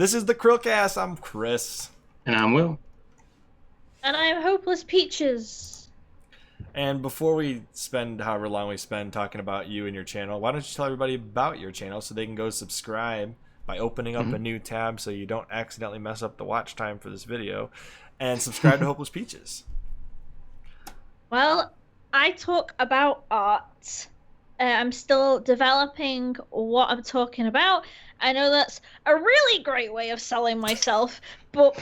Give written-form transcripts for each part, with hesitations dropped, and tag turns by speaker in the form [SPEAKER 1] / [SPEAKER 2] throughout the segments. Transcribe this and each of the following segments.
[SPEAKER 1] This is the CHRILLCAST. I'm Chris.
[SPEAKER 2] And I'm Will.
[SPEAKER 3] And I'm Hopeless Peaches.
[SPEAKER 1] And before we spend however long we spend talking about you and your channel, why don't you tell everybody about your channel so they can go subscribe by opening up a new tab so you don't accidentally mess up the watch time for this video, and subscribe to Hopeless Peaches.
[SPEAKER 3] Well, I talk about art. I'm still developing what I'm talking about. I know that's a really great way of selling myself, but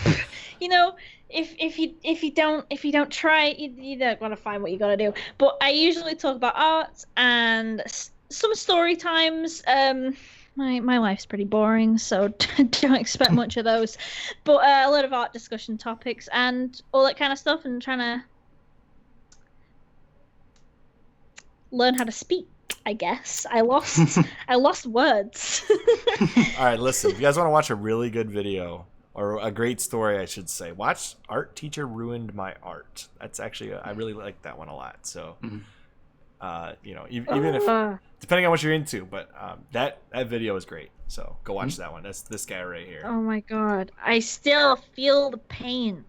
[SPEAKER 3] you know, if you don't try, you don't want to find what you gotta do. But I usually talk about art and some story times. My life's pretty boring, so don't expect much of those. But a lot of art discussion topics and all that kind of stuff, and trying to learn how to speak. I guess I lost words.
[SPEAKER 1] All right, listen. If you guys want to watch a really good video or a great story, I should say, watch "Art Teacher Ruined My Art." That's actually I really like that one a lot. So, you know, even if depending on what you're into, but that video is great. So go watch that one. That's this guy right here.
[SPEAKER 3] Oh my god, I still feel the pain.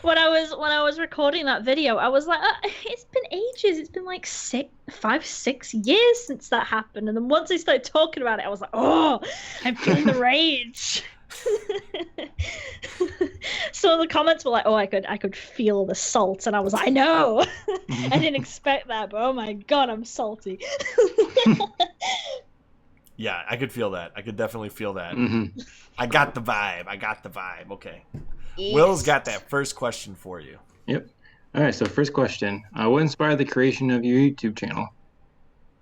[SPEAKER 3] When I was recording that video, I was like, it's been ages. It's been like 6 years since that happened. And then once I started talking about it, I was like, oh, I'm feeling the rage. So the comments were like, oh, I could feel the salt, and I was like, I know. I didn't expect that, but oh my god, I'm salty.
[SPEAKER 1] Yeah, I could feel that. I could definitely feel that. I got the vibe. Okay. Yes. Will's got that first question for you.
[SPEAKER 2] Yep. All right, so first question. What inspired the creation of your YouTube channel?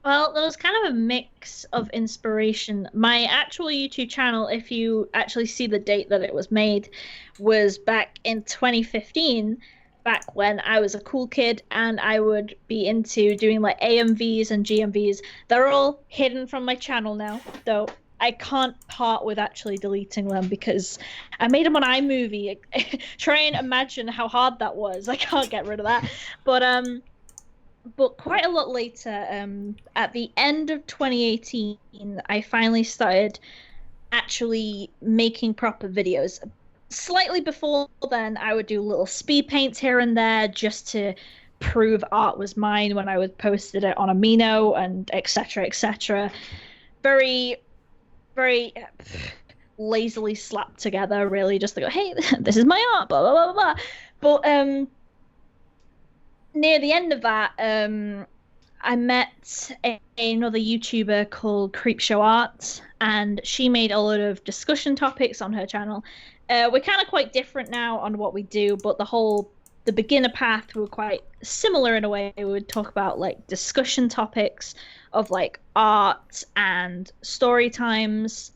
[SPEAKER 3] Well, there was kind of a mix of inspiration. My actual YouTube channel, if you actually see the date that it was made, was back in 2015. Back when I was a cool kid and I would be into doing like AMVs and GMVs. They're all hidden from my channel now, though I can't part with actually deleting them because I made them on iMovie. Try and imagine how hard that was. I can't get rid of that. But quite a lot later, at the end of 2018, I finally started actually making proper videos. Slightly before then, I would do little speed paints here and there just to prove art was mine when I would posted it on Amino and etc. etc. Very, very lazily slapped together, really, just to go, hey, this is my art, blah, blah, blah, blah. But near the end of that, I met another YouTuber called Creepshow Art, and she made a lot of discussion topics on her channel. We're kind of quite different now on what we do, but the beginner path, we were quite similar in a way. We would talk about like discussion topics of like art and story times.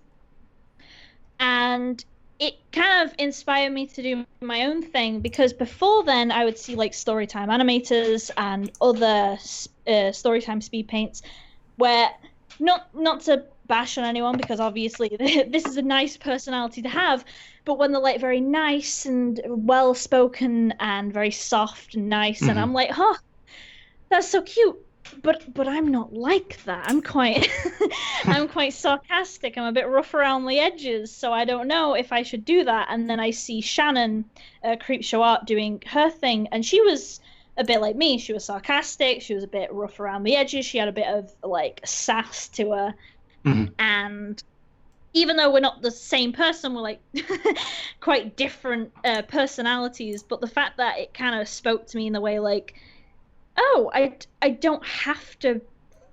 [SPEAKER 3] And it kind of inspired me to do my own thing, because before then I would see like storytime animators and other storytime speed paints where, not to bash on anyone, because obviously this is a nice personality to have, but when they're like very nice and well spoken and very soft and nice, and I'm like, oh, that's so cute, but I'm not like that. I'm quite I'm quite sarcastic. I'm a bit rough around the edges, so I don't know if I should do that. And then I see Shannon, Creepshow Art, doing her thing, and she was a bit like me. She was sarcastic, she was a bit rough around the edges, she had a bit of like sass to her. And even though we're not the same person, we're like quite different personalities, but the fact that it kind of spoke to me in the way like, oh, I don't have to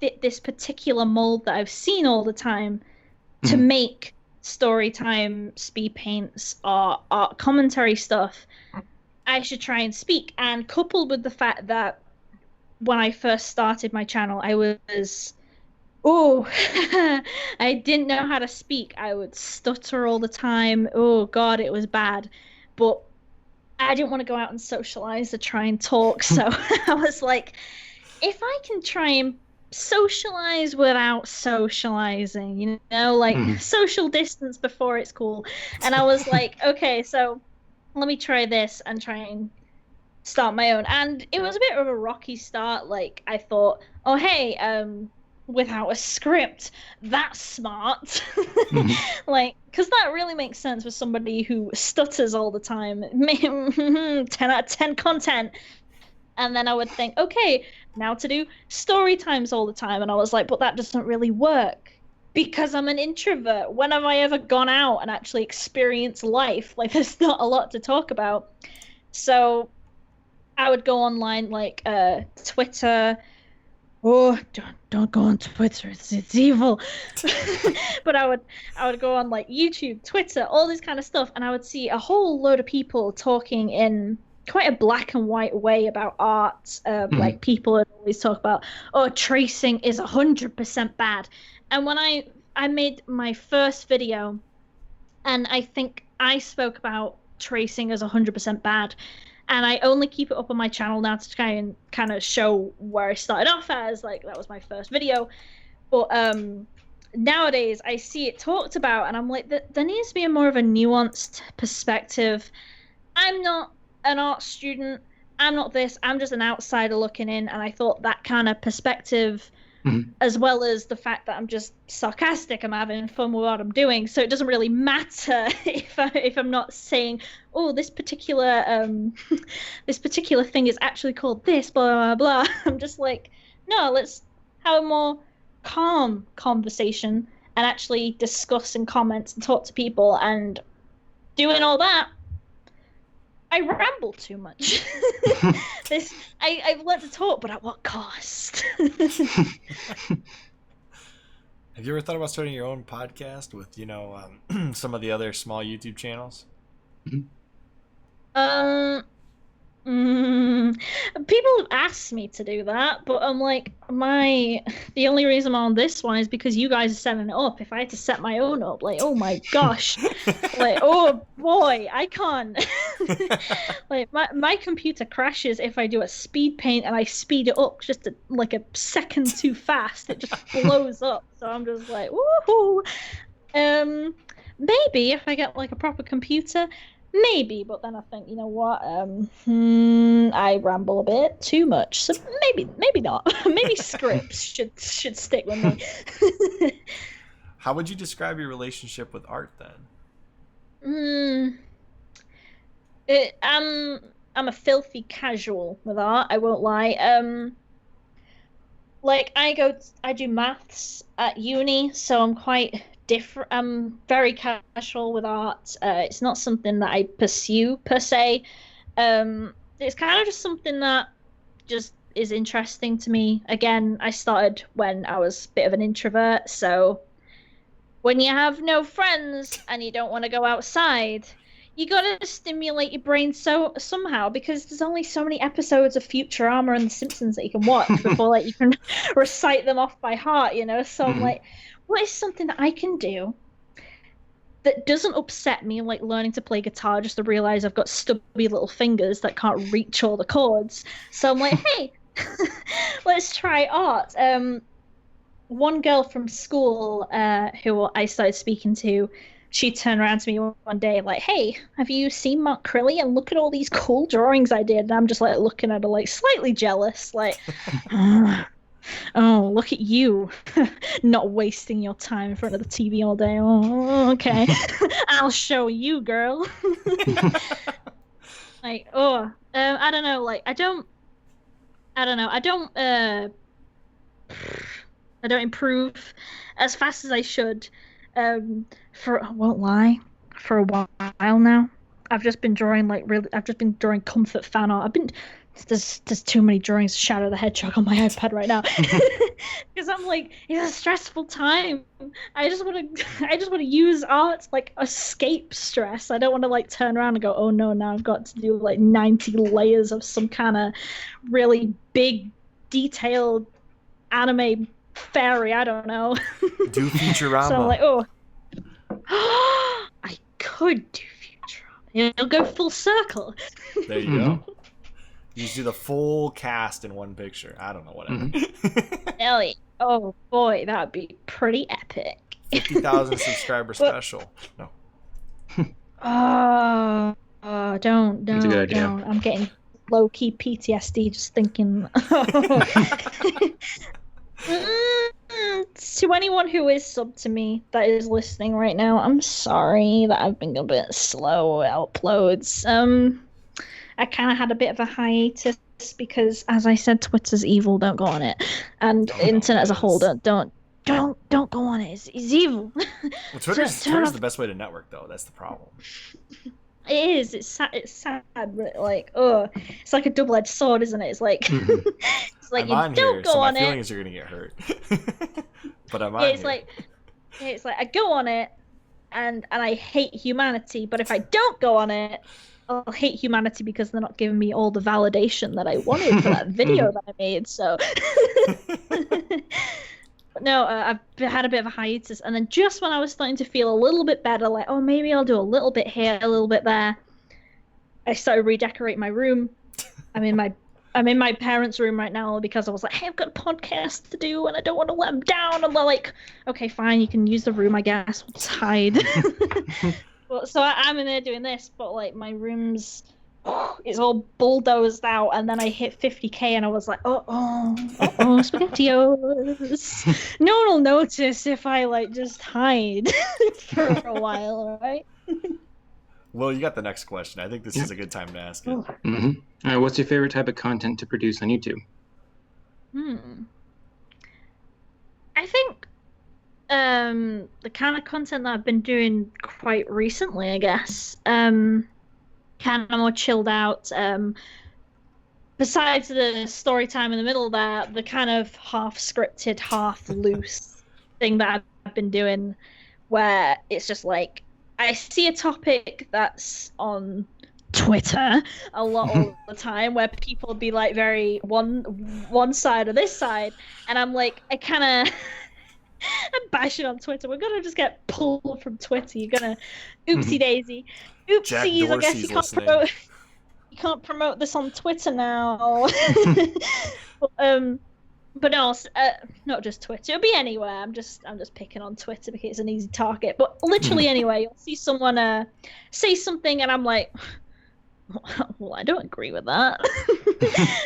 [SPEAKER 3] fit this particular mold that I've seen all the time to make story time speed paints or art commentary stuff. I should try and speak. And coupled with the fact that when I first started my channel, I was I didn't know how to speak. I would stutter all the time. Oh god, it was bad. But I didn't want to go out and socialize or try and talk, so I was like, if I can try and socialize without socializing, you know, like social distance before it's cool. And I was like, okay, so let me try this and try and start my own. And it was a bit of a rocky start. Like, I thought, oh hey, without a script. That's smart. Like, because that really makes sense for somebody who stutters all the time. 10 out of 10 content. And then I would think, okay, now to do story times all the time. And I was like, but that doesn't really work because I'm an introvert. When have I ever gone out and actually experienced life? Like, there's not a lot to talk about. So I would go online, like Twitter. Oh, don't go on Twitter. It's evil. But I would go on like YouTube, Twitter, all this kind of stuff, and I would see a whole load of people talking in quite a black and white way about art. Like people would always talk about, oh, tracing is 100% bad. And when I made my first video, and I think I spoke about tracing as 100% bad. And I only keep it up on my channel now to try and kind of show where I started off as. Like, that was my first video. But nowadays, I see it talked about, and I'm like, there needs to be more of a nuanced perspective. I'm not an art student. I'm not this. I'm just an outsider looking in. And I thought that kind of perspective, as well as the fact that I'm just sarcastic, I'm having fun with what I'm doing. So it doesn't really matter if I'm not saying, oh, this particular thing is actually called this, blah, blah, blah. I'm just like, no, let's have a more calm conversation and actually discuss and comment and talk to people. And doing all that, I ramble too much. I've learned to talk, but at what cost?
[SPEAKER 1] Have you ever thought about starting your own podcast with, some of the other small YouTube channels?
[SPEAKER 3] People have asked me to do that, but I'm like, the only reason I'm on this one is because you guys are setting it up. If I had to set my own up, like, oh my gosh, like, oh boy, I can't. Like, my computer crashes if I do a speed paint and I speed it up just like a second too fast. It just blows up. So I'm just like, woohoo. Maybe if I get like a proper computer. Maybe, but then I think, you know what? I ramble a bit too much, so maybe not. Maybe scripts should stick with me.
[SPEAKER 1] How would you describe your relationship with art then?
[SPEAKER 3] I'm a filthy casual with art. I won't lie. Like I do maths at uni, so I'm quite different. I'm very casual with art. It's not something that I pursue per se. It's kind of just something that just is interesting to me. Again, I started when I was a bit of an introvert, so when you have no friends and you don't want to go outside, you gotta stimulate your brain somehow, because there's only so many episodes of Futurama and The Simpsons that you can watch before like you can recite them off by heart, So I'm like, what is something that I can do that doesn't upset me, like learning to play guitar just to realize I've got stubby little fingers that can't reach all the chords. So I'm like, hey, let's try art. One girl from school who I started speaking to, she turned around to me one day like, hey, have you seen Mark Crilly? And look at all these cool drawings I did. And I'm just like looking at her like slightly jealous, like, oh, look at you, not wasting your time in front of the TV all day. Oh, okay. I'll show you, girl. Like, I don't know. Like, I don't improve as fast as I should. I won't lie, for a while now, I've just been drawing comfort fan art. There's too many drawings of Shadow the Hedgehog on my iPad right now, because I'm like, it's a stressful time. I just want to use art to like escape stress. I don't want to like turn around and go, oh no, now I've got to do like 90 layers of some kind of really big, detailed anime fairy. I don't know.
[SPEAKER 1] Do Futurama.
[SPEAKER 3] So I'm like, oh, I could do Futurama. It'll go full circle.
[SPEAKER 1] There you go. You just do the full cast in one picture. I don't know, whatever.
[SPEAKER 3] Ellie. Oh boy, that would be pretty epic.
[SPEAKER 1] 50,000 subscriber special. No.
[SPEAKER 3] Don't. I'm getting low-key PTSD just thinking. to anyone who is sub to me that is listening right now, I'm sorry that I've been a bit slow with uploads. I kind of had a bit of a hiatus because, as I said, Twitter's evil. Don't go on it, and internet as a whole. Don't go on it. It's evil.
[SPEAKER 1] Well, Twitter's the best way to network, though. That's the problem.
[SPEAKER 3] It is. It's sad. It's sad, but like, it's like a double-edged sword, isn't it? It's like, it's like
[SPEAKER 1] I'm
[SPEAKER 3] you don't go on it.
[SPEAKER 1] My feeling is you're gonna get hurt. But I'm on
[SPEAKER 3] it's
[SPEAKER 1] here.
[SPEAKER 3] It's like I go on it, and I hate humanity. But if I don't go on it, I'll hate humanity because they're not giving me all the validation that I wanted for that video that I made. So. No, I've had a bit of a hiatus, and then just when I was starting to feel a little bit better, like, oh, maybe I'll do a little bit here, a little bit there, I started redecorating my room. I'm in my parents' room right now because I was like, hey, I've got a podcast to do, and I don't want to let them down. And they're like, okay, fine, you can use the room, I guess. We'll just hide. So I'm in there doing this, but like my room's it's all bulldozed out, and then I hit 50k, and I was like, SpaghettiOs. No one will notice if I like just hide for a while, right?
[SPEAKER 1] Well, you got the next question. I think this is a good time to ask it.
[SPEAKER 2] Mm-hmm. All right, what's your favorite type of content to produce on YouTube?
[SPEAKER 3] I think the kind of content that I've been doing quite recently, I guess. Kind of more chilled out. Besides the story time in the middle there, the kind of half scripted, half loose thing that I've been doing, where it's just like I see a topic that's on Twitter a lot all the time, where people be like very one side or this side, and I'm like, I kind of I'm bashing on Twitter. We're gonna just get pulled from Twitter. You're gonna oopsie daisy. Oopsies, I guess you can't promote this on Twitter now. But no, not just Twitter. It'll be anywhere. I'm just picking on Twitter because it's an easy target. But literally anywhere, you'll see someone say something, and I'm like, well, I don't agree with that.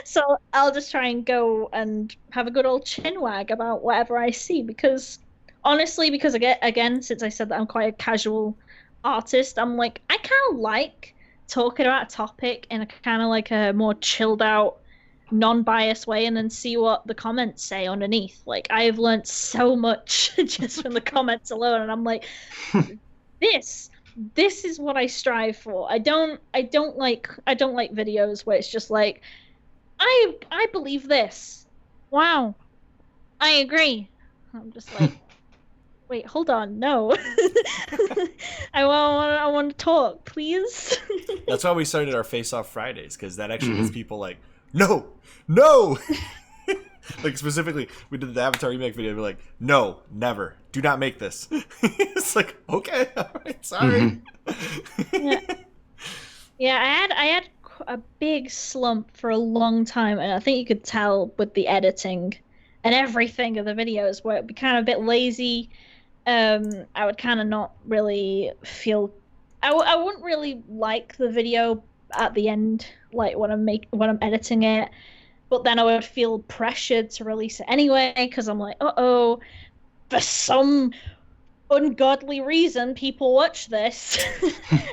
[SPEAKER 3] So I'll just try and go and have a good old chinwag about whatever I see, because honestly, because again, since I said that I'm quite a casual artist, I'm like, I kind of like talking about a topic in a kind of like a more chilled out, non-biased way, and then see what the comments say underneath. Like, I've learned so much just from the comments alone, and I'm like, this is what I strive for. I don't like videos where it's just like, I believe this. Wow, I agree. I'm just like, wait, hold on, no. I want to talk, please.
[SPEAKER 1] That's why we started our Face Off Fridays, because that actually gets people like, no. Like, specifically, we did the Avatar remake video, we're like, no, never, do not make this. It's like, okay, all right, sorry.
[SPEAKER 3] Yeah, I had a big slump for a long time, and I think you could tell with the editing and everything of the videos, where it'd be kind of a bit lazy. I would kind of not really feel. I wouldn't really like the video at the end, like when I'm editing it. But then I would feel pressured to release it anyway, because I'm like, for some ungodly reason, people watch this.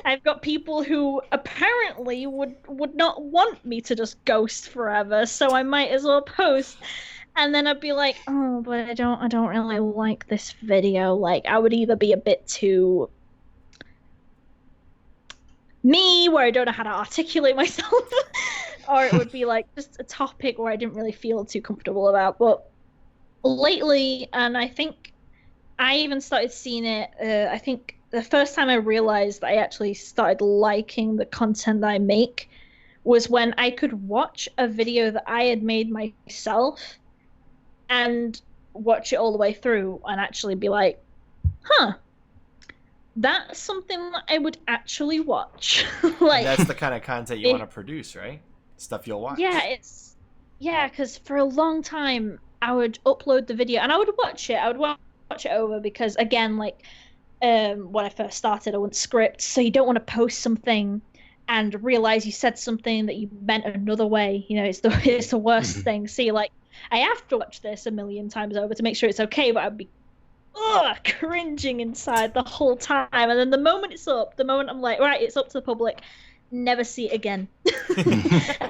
[SPEAKER 3] I've got people who apparently would not want me to just ghost forever, so I might as well post. And then I'd be like, oh, but I don't really like this video. Like, I would either be a bit too me, where I don't know how to articulate myself, or it would be like just a topic where I didn't really feel too comfortable about. But lately, and I think I even started seeing it, I think the first time I realized I actually started liking the content that I make was when I could watch a video that I had made myself and watch it all the way through and actually be like, that's something that I would actually watch. Like,
[SPEAKER 1] that's the kind of content you want to produce, right? Stuff you'll watch.
[SPEAKER 3] Yeah, because for a long time I would upload the video and I would watch it. I would watch it over because, again, like when I first started, I wouldn't script, so you don't want to post something and realize you said something that you meant another way. You know, it's the worst thing. So you're like, I have to watch this a million times over to make sure it's okay, but I'd be cringing inside the whole time. And then the moment it's up, the moment I'm like, right, it's up to the public, never see it again.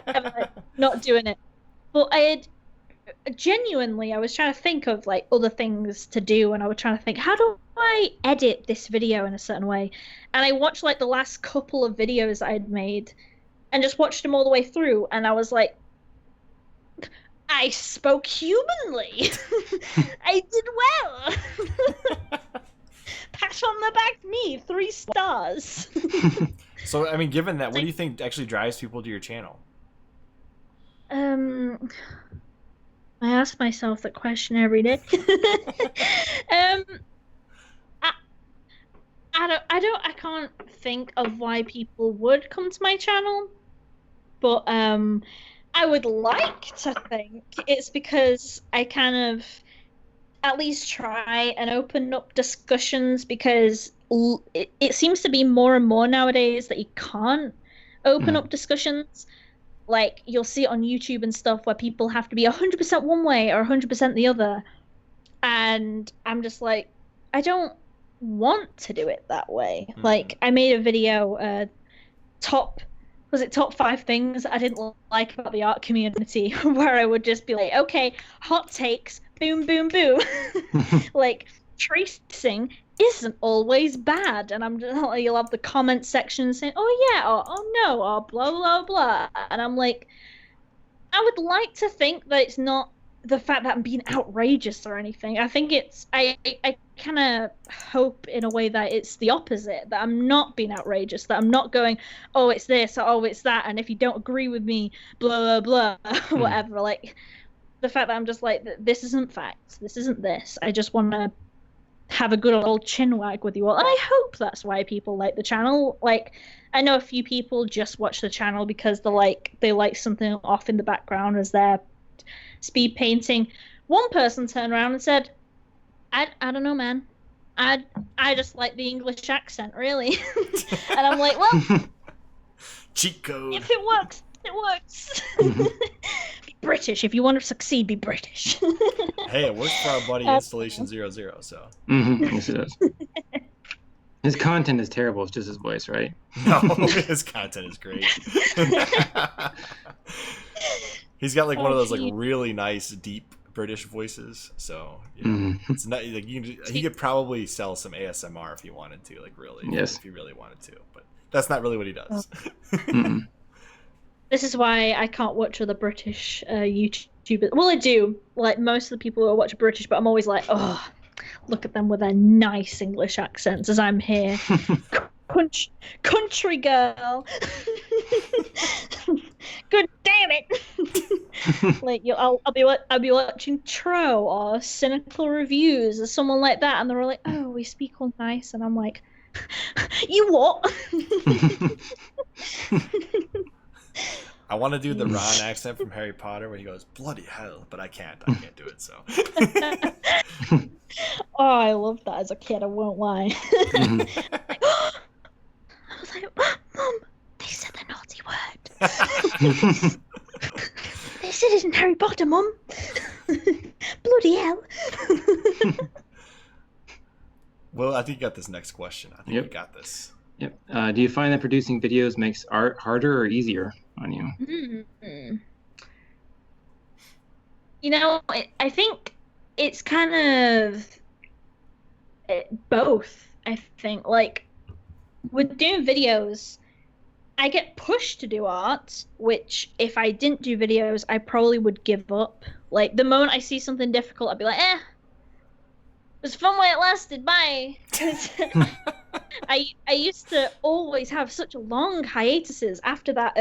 [SPEAKER 3] Like, not doing it. But I was trying to think of like other things to do, and I was trying to think, how do I edit this video in a certain way? And I watched like the last couple of videos I had made and just watched them all the way through, and I was like, I spoke humanly. I did well. Pat on the back, me, 3 stars.
[SPEAKER 1] So, I mean, given that, what do you think actually drives people to your channel?
[SPEAKER 3] I ask myself that question every day. I can't think of why people would come to my channel, but I would like to think it's because I kind of at least try and open up discussions, because it seems to be more and more nowadays that you can't open up discussions. Like, you'll see it on YouTube and stuff where people have to be 100% one way or 100% the other. And I'm just like, I don't want to do it that way. Like, I made a video, top 5 things I didn't like about the art community, where I would just be like, okay, hot takes, boom, boom, boom. Like, tracing isn't always bad. And I'm just like, you'll have the comment section saying, oh yeah, or oh no, or blah, blah, blah. And I'm like, I would like to think that it's not the fact that I'm being outrageous or anything. I think it's, I kind of hope in a way that it's the opposite, that I'm not being outrageous, that I'm not going, oh, it's this, or oh, it's that, and if you don't agree with me, blah, blah, blah, whatever. Like, the fact that I'm just like, this isn't facts, this isn't this. I just want to have a good old chin wag with you all. And I hope that's why people like the channel. Like, I know a few people just watch the channel because they like something off in the background as they're speed painting. One person turned around and said, I don't know, man. I just like the English accent, really. And I'm like, well,
[SPEAKER 1] cheat code.
[SPEAKER 3] If it works, it works. Be British. If you want to succeed, be British.
[SPEAKER 1] Hey, it works for our buddy Installation 00, so.
[SPEAKER 2] Yes, it does. His content is terrible. It's just his voice, right?
[SPEAKER 1] No, his content is great. He's got like one of those like really nice, deep British voices. So it's not like he could probably sell some ASMR if he wanted to, like really, if he really wanted to. But that's not really what he does.
[SPEAKER 3] This is why I can't watch other British YouTubers. Well, I do. Like, most of the people who watch British, but I'm always like, oh, look at them with their nice English accents as I'm here. Country girl. Good damn it. Like, I'll be watching Tro or Cynical Reviews or someone like that, and they're all like, oh, we speak all nice, and I'm like, you what?
[SPEAKER 1] I want to do the Ron accent from Harry Potter where he goes, bloody hell, but I can't do it, so.
[SPEAKER 3] Oh, I loved that as a kid, I won't lie. I was like, Mom, they said the naughty word. They said it in Harry Potter, Mum. Bloody hell.
[SPEAKER 1] Well, I think you got this next question. I think you got this.
[SPEAKER 2] Yep. Do you find that producing videos makes art harder or easier on you?
[SPEAKER 3] You know, I think it's kind of both. I think, like, with doing videos, I get pushed to do art, which if I didn't do videos, I probably would give up. Like, the moment I see something difficult, I'd be like, it was fun while it lasted, bye. I used to always have such long hiatuses after that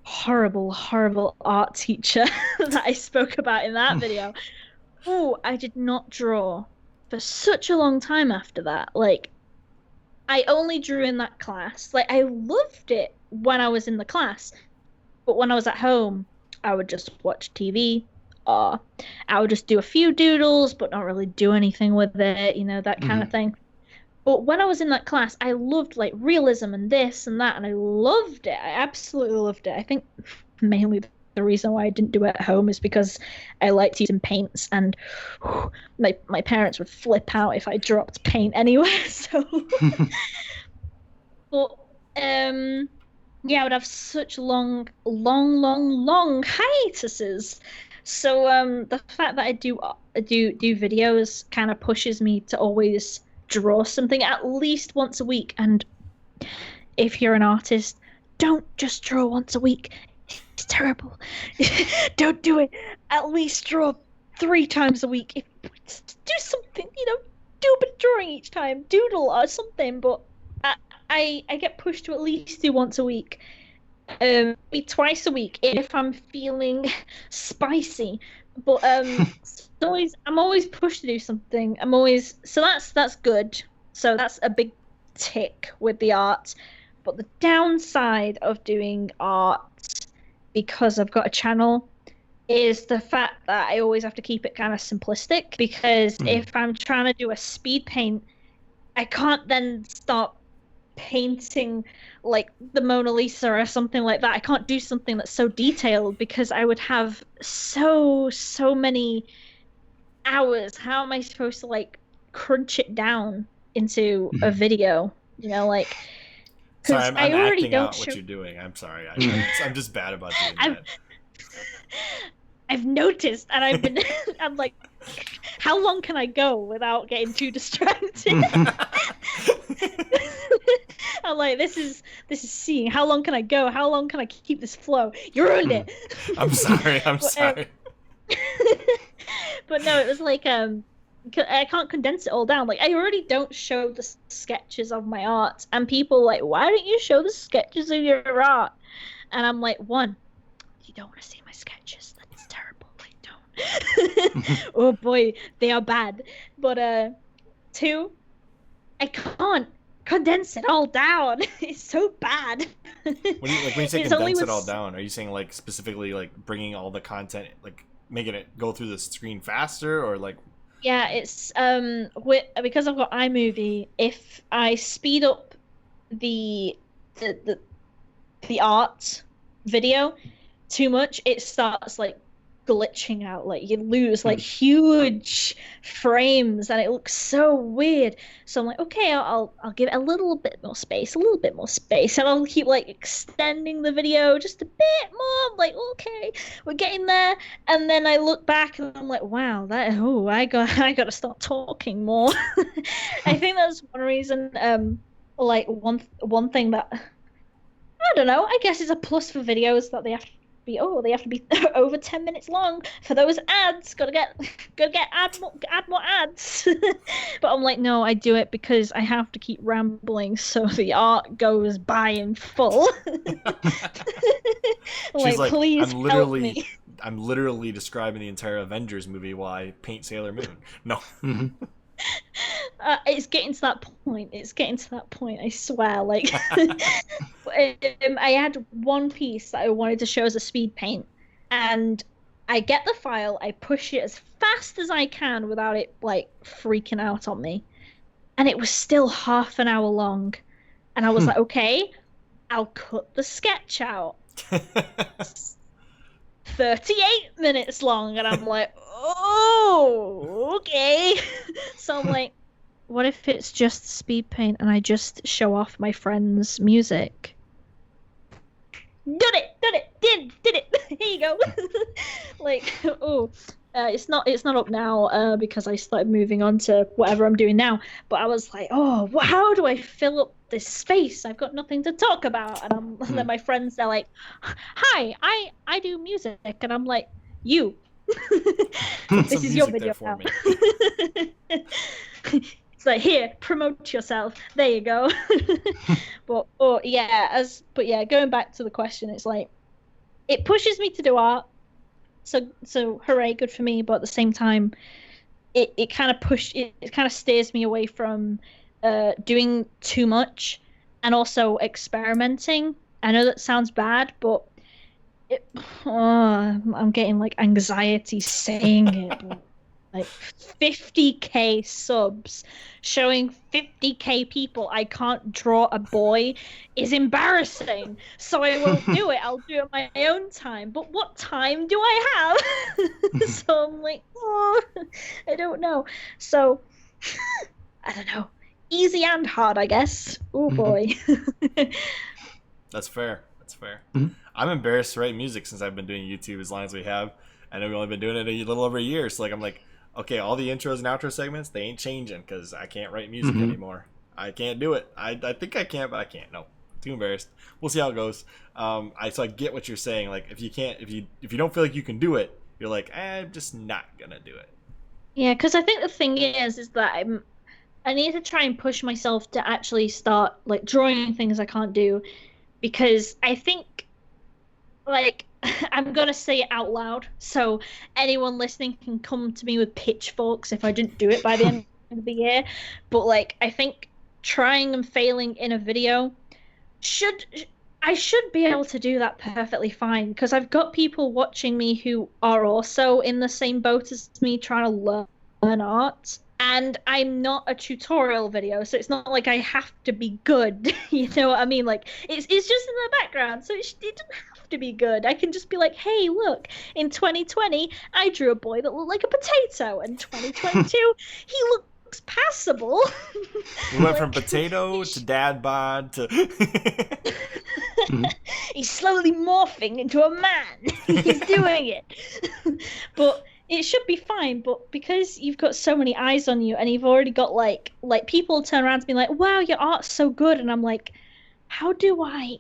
[SPEAKER 3] horrible art teacher that I spoke about in that video. Oh, I did not draw for such a long time after that. Like, I only drew in that class. Like, I loved it when I was in the class, but when I was at home, I would just watch TV, or I would just do a few doodles, but not really do anything with it, you know, that kind of thing. But when I was in that class, I loved, like, realism and this and that, and I loved it. I absolutely loved it. I think mainly the reason why I didn't do it at home is because I liked using paints, and my parents would flip out if I dropped paint anywhere. So, but yeah, I would have such long hiatuses. So the fact that I do videos kind of pushes me to always draw something at least once a week. And if you're an artist, don't just draw once a week. It's terrible. Don't do it. At least draw 3 times a week. Do something, do a bit of drawing each time, doodle or something. But I get pushed to at least do once a week. Maybe twice a week if I'm feeling spicy. But I'm always pushed to do something. So that's good. So that's a big tick with the art. But the downside of doing art, because I've got a channel, is the fact that I always have to keep it kind of simplistic. Because if I'm trying to do a speed paint, I can't then start painting like the Mona Lisa or something like that. I can't do something that's so detailed because I would have so many hours. How am I supposed to like crunch it down into a video?
[SPEAKER 1] Sorry, I'm acting out what you're doing. I'm sorry. I'm just bad about doing that.
[SPEAKER 3] I've noticed, and I'm like, how long can I go without getting too distracted? I'm like, this is seeing. How long can I go? How long can I keep this flow? You ruined it.
[SPEAKER 1] I'm sorry. Sorry.
[SPEAKER 3] But no, it was like I can't condense it all down. Like, I already don't show the sketches of my art, and people are like, why don't you show the sketches of your art? And I'm like, 1, you don't want to see my sketches. That's terrible. I don't. Oh boy, they are bad. But 2, I can't condense it all down. It's so bad.
[SPEAKER 1] When you say condense it all down, are you saying like specifically like bringing all the content, like making it go through the screen faster, or like?
[SPEAKER 3] Yeah, it's because I've got iMovie. If I speed up the art video too much, it starts like glitching out. Like you lose like huge frames, and it looks so weird. So I'm like, okay, I'll give it a little bit more space, and I'll keep like extending the video just a bit more. I'm like, okay, we're getting there. And then I look back and I'm like, wow, I gotta start talking more. I think that's one reason. Like one thing that I don't know. I guess it's a plus for videos that they have to be over 10 minutes long for those ads. Gotta add more ads. But I'm like, no, I do it because I have to keep rambling so the art goes by in full.
[SPEAKER 1] She's like,
[SPEAKER 3] please help me.
[SPEAKER 1] I'm literally describing the entire Avengers movie while I paint Sailor Moon. No.
[SPEAKER 3] It's getting to that point. I swear. Like, I had one piece that I wanted to show as a speed paint, and I get the file, I push it as fast as I can without it like freaking out on me, and it was still half an hour long, and I was like, okay, I'll cut the sketch out. 38 minutes long, and I'm like, oh, okay. So I'm like, what if it's just speed paint and I just show off my friend's music? Did it. Here you go. Like, it's not up now because I started moving on to whatever I'm doing now. But I was like, oh, how do I fill up this space? I've got nothing to talk about. And then my friends, they're like, hi, I do music. And I'm like, you. This is your video now. It's like, here, promote yourself. There you go. But going back to the question, it's like, it pushes me to do art. So hooray, good for me. But at the same time, it kind of steers me away from doing too much and also experimenting. I know that sounds bad, but I'm getting like anxiety saying it. But like 50k subs, showing 50k people I can't draw a boy is embarrassing. So I won't do it. I'll do it my own time. But what time do I have? So I'm like, oh, I don't know. So I don't know. Easy and hard, I guess. Oh boy.
[SPEAKER 1] That's fair. That's fair.
[SPEAKER 2] Mhm.
[SPEAKER 1] I'm embarrassed to write music since I've been doing YouTube as long as we have. I know we've only been doing it a little over a year. So like I'm like, okay, all the intros and outro segments, they ain't changing because I can't write music anymore. I can't do it. I think I can, but I can't. No, too embarrassed. We'll see how it goes. So I get what you're saying. Like if you don't feel like you can do it, you're like, I'm just not gonna do it.
[SPEAKER 3] Yeah, because I think the thing is that I need to try and push myself to actually start like drawing things I can't do, because I think like I'm gonna say it out loud so anyone listening can come to me with pitchforks if I didn't do it by the end of the year. But like I think trying and failing in a video I should be able to do that perfectly fine, because I've got people watching me who are also in the same boat as me trying to learn art. And I'm not a tutorial video, so it's not like I have to be good. You know what I mean? Like it's just in the background, so it doesn't have to be good. I can just be like, hey, look, in 2020, I drew a boy that looked like a potato, and 2022, he looks passable.
[SPEAKER 1] We went from potato to dad bod to.
[SPEAKER 3] He's slowly morphing into a man. He's doing it. But it should be fine, but because you've got so many eyes on you and you've already got like people turn around to be like, wow, your art's so good, and I'm like, how do I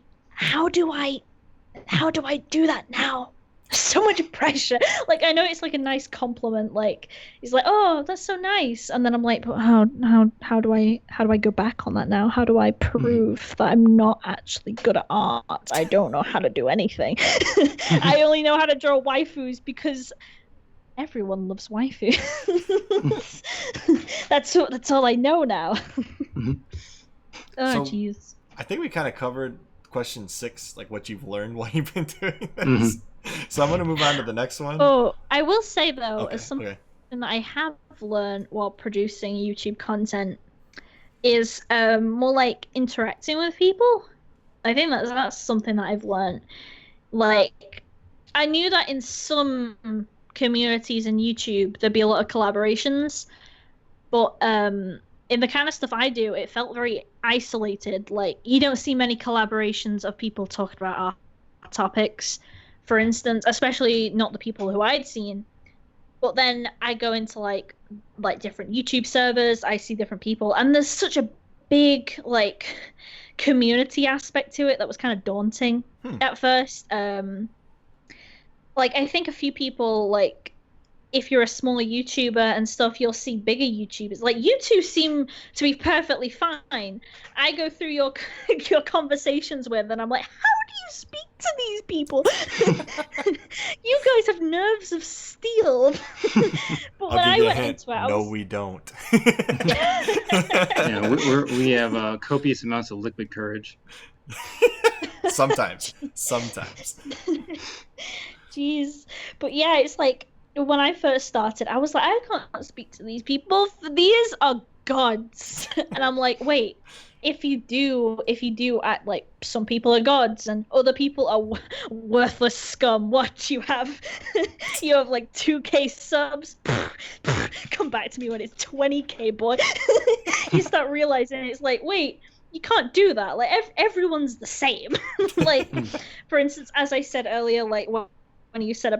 [SPEAKER 3] do that now? So much pressure. Like I know it's like a nice compliment, like he's like, oh, that's so nice, and then I'm like, but how do I go back on that now? How do I prove that I'm not actually good at art? I don't know how to do anything. I only know how to draw waifus because everyone loves waifu. That's all I know now. Oh jeez.
[SPEAKER 1] I think we kind of covered question 6, like what you've learned while you've been doing this. So I'm gonna move on to the next one.
[SPEAKER 3] Oh, I will say though, as something that I have learned while producing YouTube content is more like interacting with people. I think that's something that I've learned. Like I knew that in some communities in YouTube there'd be a lot of collaborations, but in the kind of stuff I do, it felt very isolated. Like you don't see many collaborations of people talking about our topics, for instance, especially not the people who I'd seen. But then I go into like different YouTube servers, I see different people, and there's such a big like community aspect to it that was kind of daunting at first. Like I think a few people, like if you're a smaller YouTuber and stuff, you'll see bigger YouTubers. Like you two seem to be perfectly fine. I go through your conversations with, and I'm like, how do you speak to these people? You guys have nerves of steel. But when I went into it,
[SPEAKER 1] no, we don't.
[SPEAKER 2] Yeah, we have copious amounts of liquid courage.
[SPEAKER 1] Sometimes.
[SPEAKER 3] Jeez. But yeah, it's like when I first started, I was like, I can't speak to these people. These are gods. And I'm like, wait, if you do act like some people are gods and other people are worthless scum, what you have like 2k subs. Come back to me when it's 20k, boy. You start realizing it's like, wait, you can't do that. Like everyone's the same. Like, for instance, as I said earlier, like when you said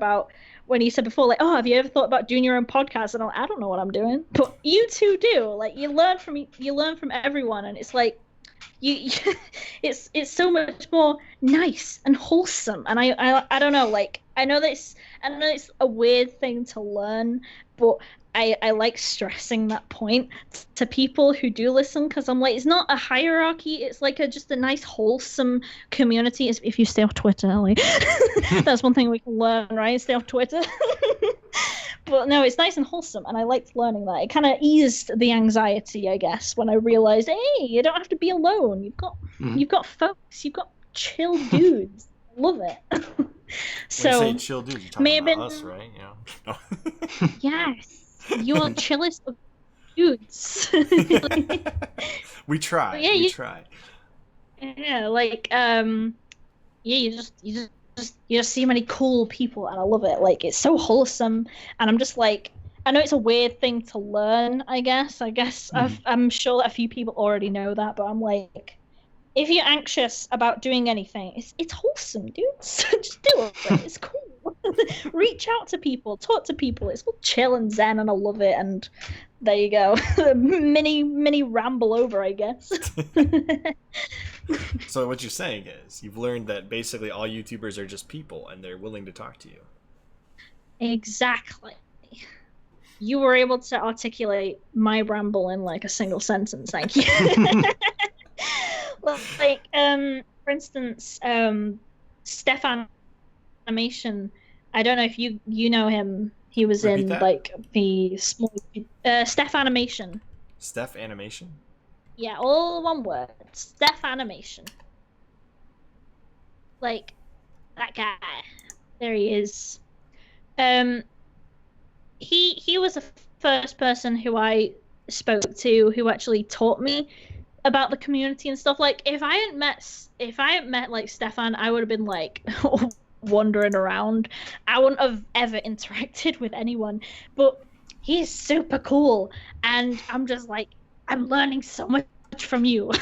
[SPEAKER 3] before, like, oh, have you ever thought about doing your own podcast? And I'm like, I don't know what I'm doing, but you two do. Like, you learn from everyone, and it's like, it's so much more nice and wholesome. And I don't know, like, I know it's a weird thing to learn, but I like stressing that point to people who do listen, because I'm like, it's not a hierarchy, it's like just a nice wholesome community. If you stay off Twitter, like, that's one thing we can learn, right? Stay off Twitter. But no, it's nice and wholesome, and I liked learning that. It kind of eased the anxiety, I guess, when I realized, hey, you don't have to be alone. You've got folks, you've got chill dudes. Love it. So
[SPEAKER 1] when you say chill dudes, you're talking about us, right? Yeah.
[SPEAKER 3] Yes. you're chillest of dudes.
[SPEAKER 1] We try.
[SPEAKER 3] Yeah,
[SPEAKER 1] we try.
[SPEAKER 3] Yeah, like yeah, you just see many cool people, and I love it. Like it's so wholesome, and I'm just like, I know it's a weird thing to learn. I guess I'm sure that a few people already know that, but I'm like, if you're anxious about doing anything, it's wholesome, dudes. Just do it. It's cool. Reach out to people, talk to people. It's all chill and zen, and I love it. And there you go. mini ramble over, I guess.
[SPEAKER 1] So what you're saying is you've learned that basically all YouTubers are just people, and they're willing to talk to you.
[SPEAKER 3] Exactly. You were able to articulate my ramble in like a single sentence. Thank you. Well, like, for instance, Stefan Animation. I don't know if you know him. He was
[SPEAKER 1] Repeat
[SPEAKER 3] in
[SPEAKER 1] that?
[SPEAKER 3] like the small Steph Animation.
[SPEAKER 1] Steph Animation?
[SPEAKER 3] Yeah, all one word. Steph Animation. Like that guy. There he is. He was the first person who I spoke to who actually taught me about the community and stuff. Like if I hadn't met like Stefan, I would have been like wandering around. I wouldn't have ever interacted with anyone. But he's super cool, and I'm just like, I'm learning so much from you.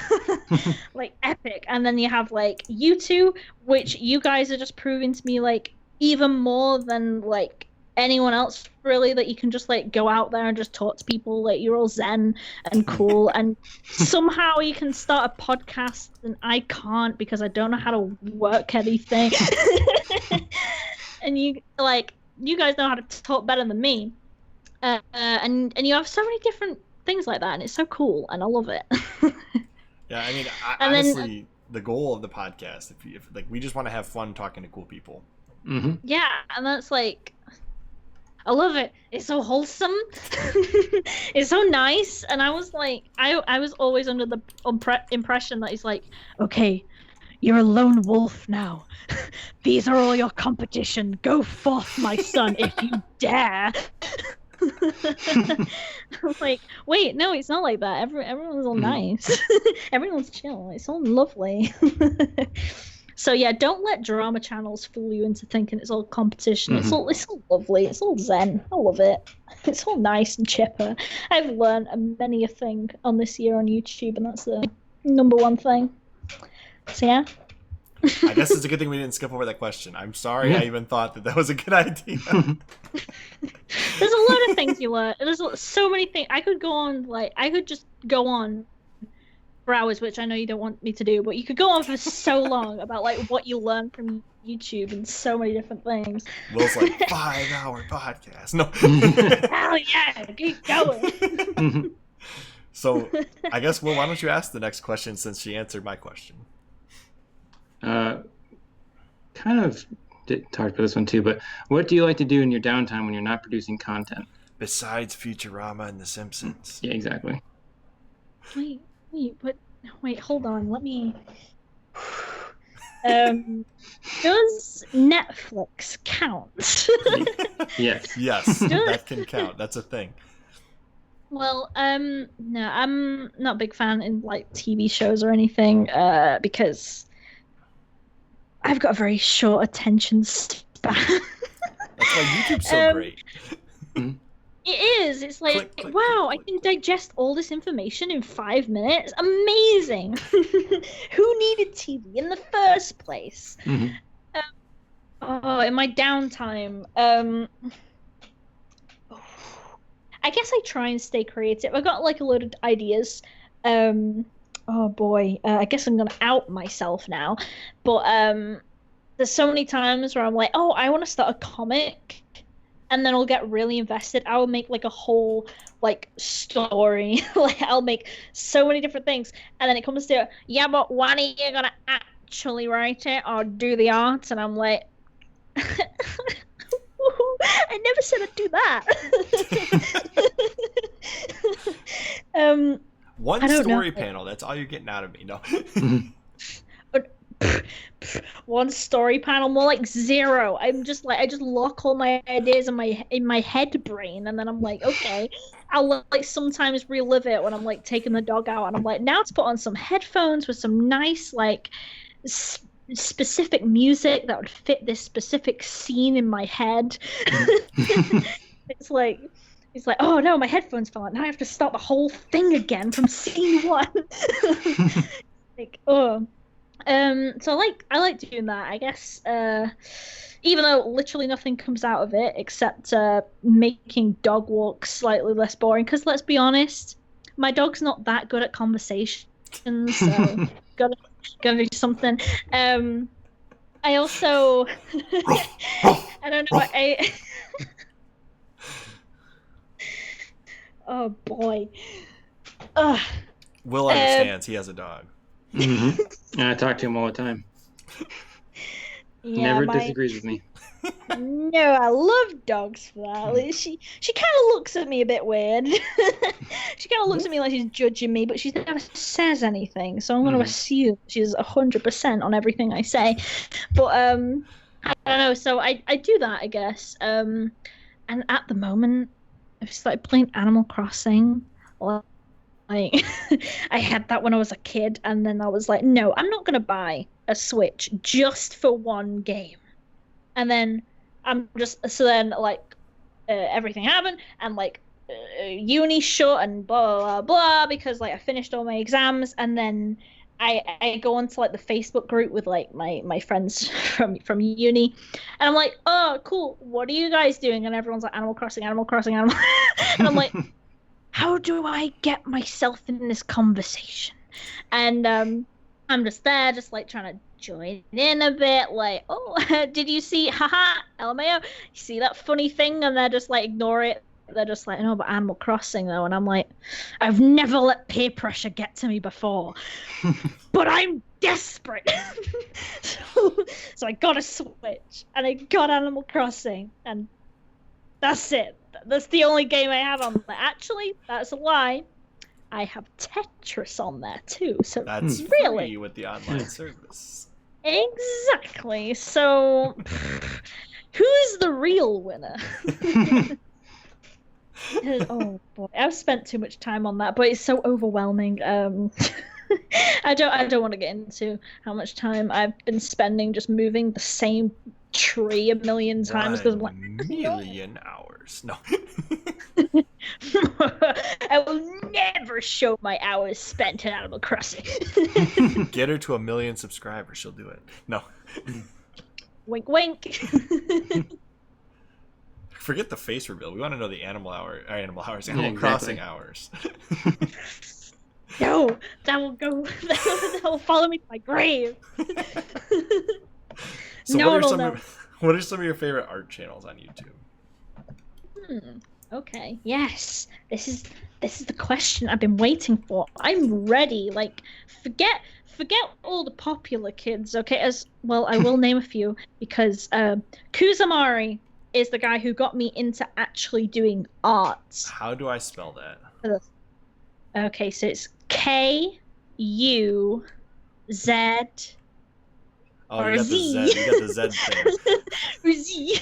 [SPEAKER 3] Like epic. And then you have like you two, which you guys are just proving to me like even more than like anyone else really, that you can just like go out there and just talk to people. Like you're all zen and cool, and somehow you can start a podcast and I can't because I don't know how to work anything. And you guys know how to talk better than me, and you have so many different things like that, and it's so cool, and I love it.
[SPEAKER 1] Yeah, I mean,
[SPEAKER 3] And
[SPEAKER 1] honestly, the goal of the podcast, if like we just want to have fun talking to cool people.
[SPEAKER 2] Mm-hmm.
[SPEAKER 3] Yeah, and that's like, I love it. It's so wholesome. It's so nice. And I was like, I was always under the impression that he's like, okay, you're a lone wolf now. These are all your competition. Go forth, my son, if you dare. I'm like, wait, no, it's not like that. Everyone's all nice. Everyone's chill. It's all lovely. So yeah, don't let drama channels fool you into thinking it's all competition. It's all lovely. It's all zen. I love it. It's all nice and chipper. I've learned many a thing on this year on YouTube, and that's the number one thing. So yeah.
[SPEAKER 1] I guess it's a good thing we didn't skip over that question. I'm sorry I even thought that was a good idea.
[SPEAKER 3] There's a lot of things you learn. There's so many things. I could just go on for hours, which I know you don't want me to do, but you could go on for so long about like what you learn from YouTube and so many different things.
[SPEAKER 1] Will's like 5-hour podcast. No.
[SPEAKER 3] Hell yeah, keep going.
[SPEAKER 1] So I guess, Will, why don't you ask the next question since she answered my question?
[SPEAKER 2] Kind of talked about this one too, but what do you like to do in your downtime when you're not producing content?
[SPEAKER 1] Besides Futurama and The Simpsons.
[SPEAKER 2] Yeah, exactly.
[SPEAKER 3] Wait, hold on. Let me. Does Netflix count?
[SPEAKER 2] Yes.
[SPEAKER 1] Yes, that can count. That's a thing.
[SPEAKER 3] Well, no, I'm not a big fan in like TV shows or anything, because I've got a very short attention span.
[SPEAKER 1] That's why YouTube's so great.
[SPEAKER 3] It is. It's like,
[SPEAKER 1] click,
[SPEAKER 3] wow,
[SPEAKER 1] click.
[SPEAKER 3] I can digest all this information in 5 minutes. Amazing. Who needed TV in the first place?
[SPEAKER 2] Mm-hmm.
[SPEAKER 3] In my downtime, I guess I try and stay creative. I've got like a load of ideas. Oh boy, I guess I'm gonna out myself now. But there's so many times where I'm like, oh, I want to start a comic. And then I'll get really invested. I'll make like a whole like story. Like I'll make so many different things. And then it comes to, yeah, but when are you gonna actually write it or do the art? And I'm like, I never said I'd do that.
[SPEAKER 1] One story panel. That's all you're getting out of me. No.
[SPEAKER 3] one story panel, more like zero. I'm just like, I just lock all my ideas in my head brain, and then I'm like, okay, I'll like sometimes relive it when I'm like taking the dog out, and I'm like, now to put on some headphones with some nice like specific music that would fit this specific scene in my head. It's like, oh no, my headphones fell out. Now I have to start the whole thing again from scene one. Like, oh. So I like doing that, I guess. Even though literally nothing comes out of it except making dog walks slightly less boring. Because let's be honest, my dog's not that good at conversation, so gotta do something. I also I don't know. Oh boy.
[SPEAKER 1] Will understands. He has a dog.
[SPEAKER 2] Mm-hmm. I talk to him all the time.
[SPEAKER 3] Yeah,
[SPEAKER 2] Never disagrees with me.
[SPEAKER 3] No, I love dogs for that. Like, she kind of looks at me a bit weird. She kind of looks at me like she's judging me, but she never says anything. So I'm going to assume she's 100% on everything I say. But I don't know. So I do that, I guess. And at the moment, I've started playing Animal Crossing. Like, I had that when I was a kid, and then I was like, no, I'm not going to buy a Switch just for one game. And then everything happened, and like uni shut and blah blah blah because like I finished all my exams, and then I go onto like the Facebook group with like my friends from uni, and I'm like, oh cool, what are you guys doing? And everyone's like, Animal Crossing, Animal Crossing, and I'm like, how do I get myself in this conversation? And I'm just there, just like trying to join in a bit, like, oh, did you see, haha, LMAO, you see that funny thing? And they're just like, ignore it. They're just like, no, but Animal Crossing though. And I'm like, I've never let peer pressure get to me before, but I'm desperate. So I got a Switch, and I got Animal Crossing, and that's it. That's the only game I have on there. Actually, that's a lie. I have Tetris on there too. So
[SPEAKER 1] that's
[SPEAKER 3] really
[SPEAKER 1] free with the online service.
[SPEAKER 3] Exactly. So who's the real winner? Oh boy, I've spent too much time on that, but it's so overwhelming. I don't want to get into how much time I've been spending just moving the same tree a million times because I'm like,
[SPEAKER 1] 1,000,000 hours. No.
[SPEAKER 3] I will never show my hours spent in Animal Crossing.
[SPEAKER 1] Get her to 1,000,000 subscribers, she'll do it. No.
[SPEAKER 3] Wink, wink.
[SPEAKER 1] Forget the face reveal. We want to know the Animal
[SPEAKER 2] Exactly.
[SPEAKER 1] Crossing hours.
[SPEAKER 3] No, that will will follow me to my grave.
[SPEAKER 1] So
[SPEAKER 3] no,
[SPEAKER 1] what are some of your favorite art channels on YouTube?
[SPEAKER 3] Okay. Yes. This is the question I've been waiting for. I'm ready. Like, forget all the popular kids. Okay, as well, I will name a few because Kuzamari is the guy who got me into actually doing art.
[SPEAKER 1] How do I spell that?
[SPEAKER 3] Okay, so it's Kuzz.
[SPEAKER 1] Oh,
[SPEAKER 3] or
[SPEAKER 1] you got
[SPEAKER 3] Z.
[SPEAKER 1] the Z. You got the Z thing.
[SPEAKER 3] Z.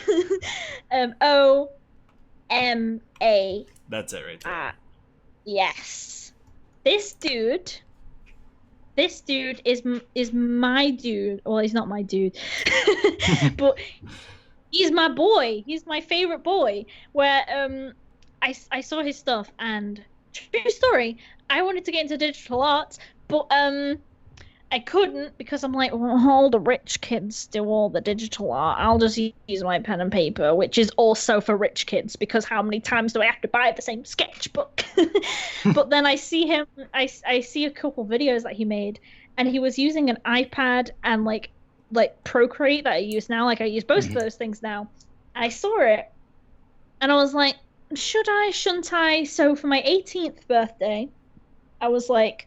[SPEAKER 3] OMA.
[SPEAKER 1] That's it right there.
[SPEAKER 3] Yes. This dude is my dude. Well, he's not my dude. But he's my boy. He's my favorite boy. Where I saw his stuff, and true story, I wanted to get into digital art, but I couldn't because I'm like, well, all the rich kids do all the digital art. I'll just use my pen and paper, which is also for rich kids because how many times do I have to buy the same sketchbook? But then I see him, I see a couple videos that he made, and he was using an iPad and like Procreate that I use now. Like I use both of those things now. I saw it, and I was like, should I, shouldn't I? So for my 18th birthday, I was like,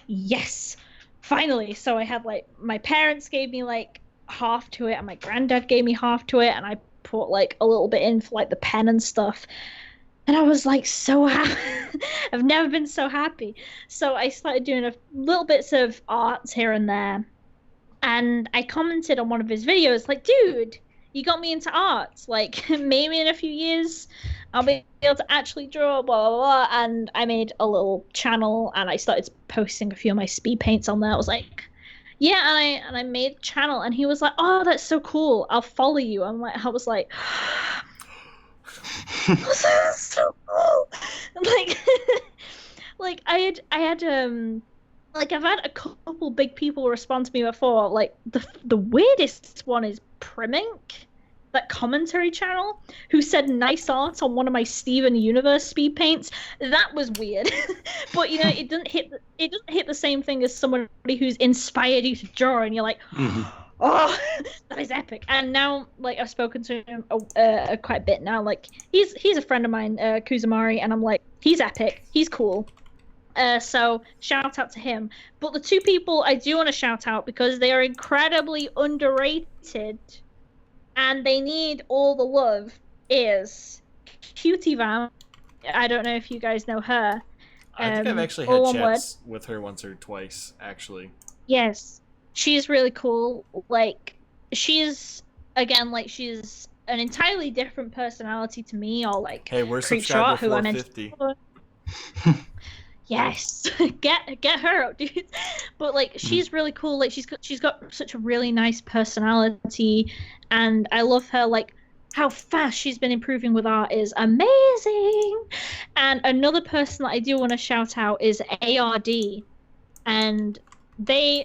[SPEAKER 3] yes. Finally. So I had like, my parents gave me like half to it, and my granddad gave me half to it, and I put like a little bit in for like the pen and stuff, and I was like so happy. I've never been so happy. So I started doing a little bits of art here and there, And I commented on one of his videos, like, dude, you got me into art. Like, maybe in a few years I'll be able to actually draw, blah, blah, blah. And I made a little channel and I started posting a few of my speed paints on there. I was like, yeah, and I made a channel, and he was like, oh, that's so cool. I'll follow you. I was like, that's so cool. Like, like I had like I've had a couple big people respond to me before. Like the weirdest one is Primink, that commentary channel, who said nice art on one of my Steven Universe speed paints. That was weird. But you know, it doesn't hit the same thing as somebody who's inspired you to draw, and you're like, oh, that is epic. And now, like, I've spoken to him quite a bit now. Like, he's a friend of mine, Kuzumari, and I'm like, he's epic, he's cool. So shout out to him. But the two people I do want to shout out, because they are incredibly underrated and they need all the love, is Cutie Vam. I don't know if you guys know her.
[SPEAKER 1] I think I've actually had chats with her once or twice, actually.
[SPEAKER 3] Yes, she's really cool. Like, she's she's an entirely different personality to me, or like,
[SPEAKER 1] hey, we're subscribed to 450.
[SPEAKER 3] Yes, get her out, dude. But like, she's really cool. Like, she's got such a really nice personality, and I love her. Like, how fast she's been improving with art is amazing. And another person that I do want to shout out is ARD, and I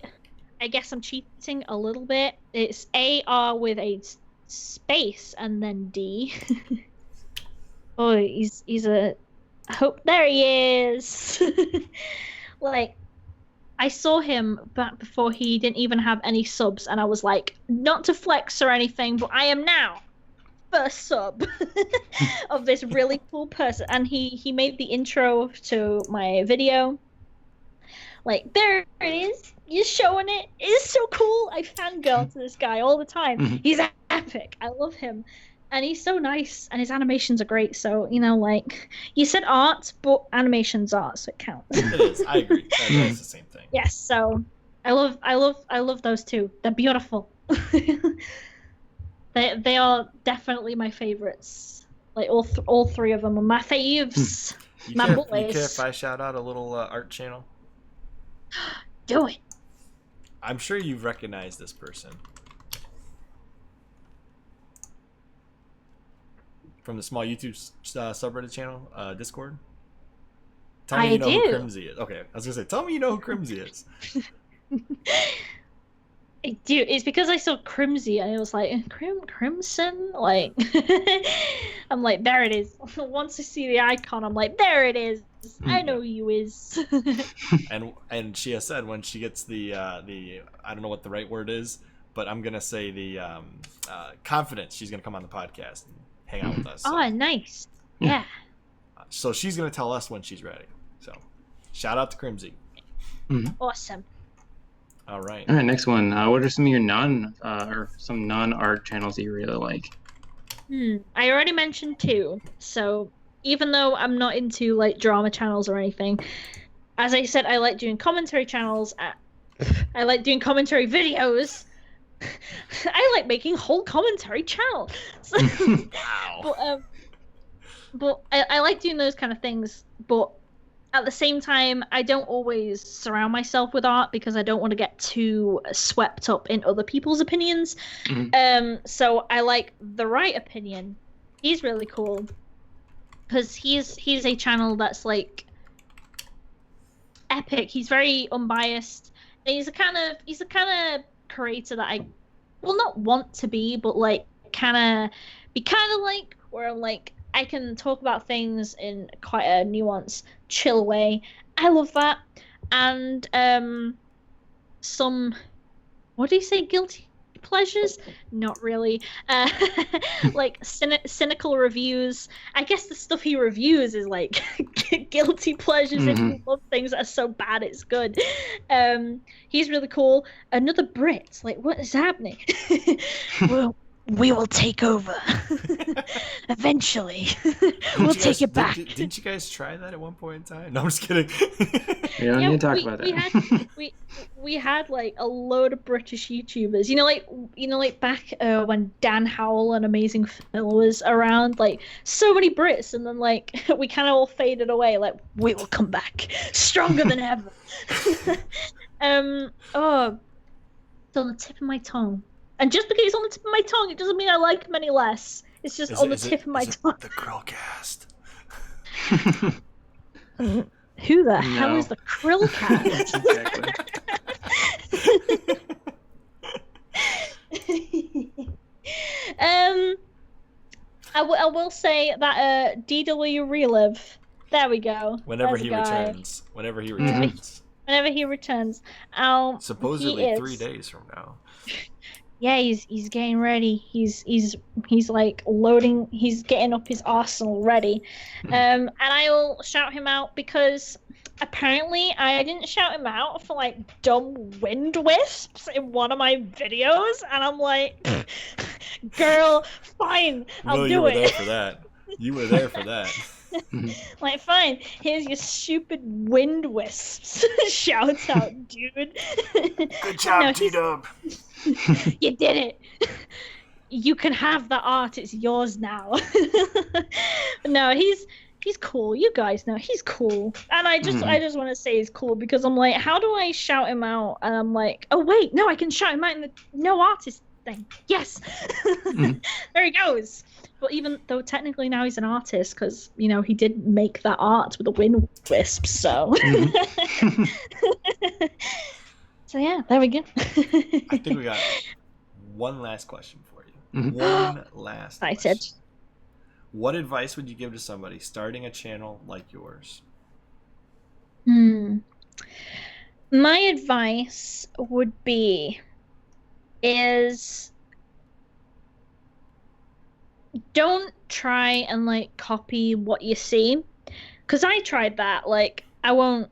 [SPEAKER 3] guess I'm cheating a little bit. It's AR with a space and then D. Oh, he's a. I hope there he is. Like, I saw him back before he didn't even have any subs, and I was like, not to flex or anything, but I am now first sub of this really cool person. And he made the intro to my video. Like, there it is. You're showing it. It's so cool. I fangirl to this guy all the time. He's epic. I love him. And he's so nice, and his animations are great. So, you know, like, you said art, but animation's art, so it counts.
[SPEAKER 1] It is. I agree. That's the same thing.
[SPEAKER 3] Yes. So, I love those two. They're beautiful. They are definitely my favorites. Like, all three of them are my faves.
[SPEAKER 1] You care if I shout out a little art channel?
[SPEAKER 3] Do it.
[SPEAKER 1] I'm sure you've recognized this person from the small YouTube subreddit channel, Discord. Tell me you know who Crimsy is. Okay, I was gonna say, tell me you know who Crimsy is.
[SPEAKER 3] I do. It's because I saw Crimsy and it was like, Crimson? Like, I'm like, there it is. Once I see the icon, I'm like, there it is. I know you is.
[SPEAKER 1] and she has said when she gets the I don't know what the right word is, but I'm gonna say the confidence, she's gonna come on the podcast and hang out with us. So.
[SPEAKER 3] Oh, nice. Yeah.
[SPEAKER 1] So she's gonna tell us when she's ready. So shout out to Crimsy.
[SPEAKER 3] Awesome.
[SPEAKER 1] All right.
[SPEAKER 2] Next one. What are some of your non-art channels that you really like?
[SPEAKER 3] I already mentioned two. So even though I'm not into like drama channels or anything, as I said, I like doing commentary channels. I like doing commentary videos. I like making a whole commentary channel. So,
[SPEAKER 1] wow.
[SPEAKER 3] But I like doing those kind of things. But at the same time, I don't always surround myself with art because I don't want to get too swept up in other people's opinions. So I like The Right Opinion. He's really cool because he's a channel that's like epic. He's very unbiased. And he's the kind of creator that I not want to be, but like kind of like, where I'm like, I can talk about things in quite a nuanced, chill way. I love that. And some, what do you say, guilty pleasures? Not really. Like cynical reviews. I guess the stuff he reviews is like guilty pleasures. If you love things that are so bad it's good. He's really cool. Another Brit. Like, what is happening? Well, we will take over. Eventually, we'll take it back.
[SPEAKER 1] Didn't you guys try that at one point in time? No, I'm just kidding.
[SPEAKER 2] We don't need to talk about that.
[SPEAKER 3] We had like a load of British YouTubers. Like back when Dan Howell and Amazing Phil was around. Like so many Brits, and then like we kind of all faded away. Like we will come back stronger than ever. Oh, it's on the tip of my tongue. And just because it's on the tip of my tongue, it doesn't mean I like them any less. It's just on the tip of my tongue.
[SPEAKER 1] The CHRILLCAST.
[SPEAKER 3] Who the hell is the CHRILLCAST? I will say that DW Relive. There we go.
[SPEAKER 1] Whenever he returns. Whenever he returns. Supposedly 3 days from now.
[SPEAKER 3] Yeah, he's getting ready. He's like loading. He's getting up his arsenal ready. And I'll shout him out because apparently I didn't shout him out for like dumb wind wisps in one of my videos, and I'm like, girl, fine, I'll do it.
[SPEAKER 1] You were there for that. You were there for that.
[SPEAKER 3] Like, fine, here's your stupid wind wisps. Shout out, dude.
[SPEAKER 1] Good job, T-Dub.
[SPEAKER 3] You did it. You can have the art. It's yours now. No, he's cool. You guys know he's cool, and I just want to say he's cool because I'm like, how do I shout him out? And I'm like, oh wait, no, I can shout him out in the no artist thing. Yes, there he goes. But even though technically now he's an artist because he did make that art with the wind wisps. So, so yeah, there we go.
[SPEAKER 1] I think we got one last question for you. One last question. What advice would you give to somebody starting a channel like yours?
[SPEAKER 3] My advice would be don't try and like copy what you see, because I tried that. Like I'm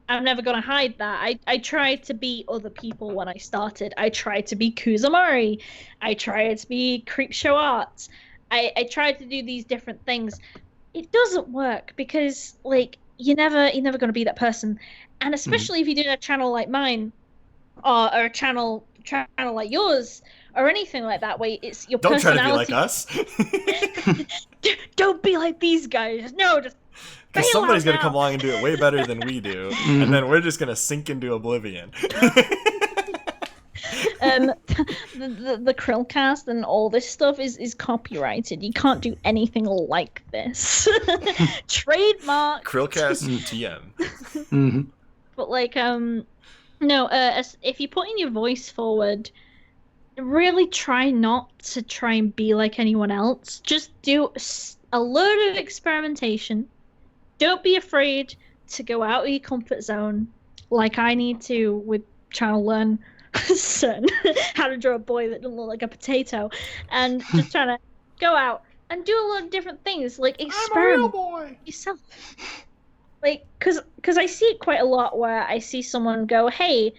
[SPEAKER 3] never gonna hide that. I tried to be other people when I started. I tried to be Kuzamari. I tried to be Creepshow Arts. I tried to do these different things. It doesn't work because like you're never gonna be that person. And especially if you're doing a channel like mine, or a channel like yours, or anything like that, where it's your personality.
[SPEAKER 1] Don't try to be like us.
[SPEAKER 3] Don't be like these guys. No, just
[SPEAKER 1] because somebody's gonna come along and do it way better than we do, and then we're just gonna sink into oblivion.
[SPEAKER 3] The CHRILLCAST and all this stuff is copyrighted. You can't do anything like this. Trademark.
[SPEAKER 1] CHRILLCAST TM.
[SPEAKER 3] But like no, if you're putting your voice forward, really try not to try and be like anyone else. Just do a load of experimentation. Don't be afraid to go out of your comfort zone, like I need to with trying to learn how to draw a boy that doesn't look like a potato, and just trying to go out and do a lot of different things, like experiment yourself. Like, cause I see it quite a lot where I see someone go, hey,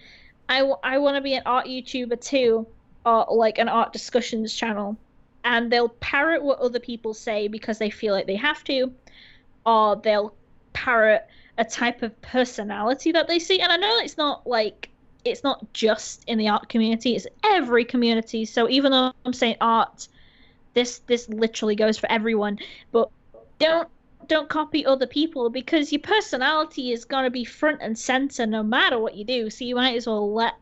[SPEAKER 3] I want to be an art YouTuber too, or like an art discussions channel, and they'll parrot what other people say because they feel like they have to, or they'll parrot a type of personality that they see. And I know it's not just in the art community, it's every community. So even though I'm saying art, this literally goes for everyone. But don't copy other people, because your personality is gonna be front and center no matter what you do. So you might as well let